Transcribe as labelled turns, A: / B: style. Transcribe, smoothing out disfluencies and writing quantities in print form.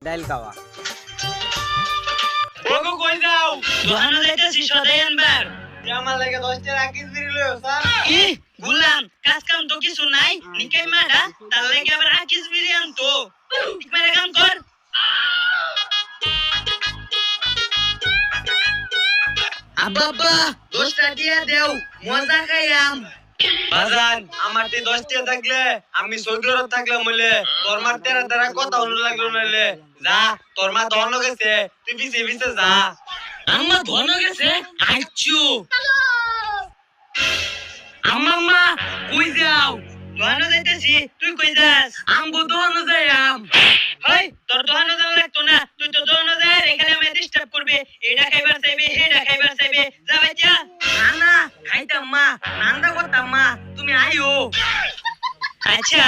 A: ডাইল খাওয়া
B: ওগো কই যাও
C: দোহানো যাইতেছি সদাই আনবার
B: আমার লাগে 10 টা রাখিস বিরি লইও স্যার
C: কি গুলাম কাজ কাম তো কিছু নাই নিকাই মাডা তার লাগে আবার আকিস বিরিয়ান তো ঠিক মেরে কাম কর আব্বা 10 টা দিয়া দেও মজা খাইয়াম
B: বাজান আমার 10 টা থাকলে আমি সৌদিরত থাকলাম বলে তোর মা তেরা তেরা কথা হলো লাগলো নালে যা তোর মা দহন গেছে তুই বিছে বিছে যা
C: আম্মা ধনো গেছে আইচু আম্মা কই যাও দোহানো যাইতেছি তুই কই যাস আমগো দোহানো যাইয়াম হেই তোর দোহানো যাওয়া লাগতো না তুই তো দোহানো যায় এখানে আমায় ডিস্টার্ব করবে এটা খাইবার চাইবে হেডা খাইবার চাইবে যা বাচ্চা না না খাইতাম মা নান্দা করতাম মা তুমি আইও আচ্ছা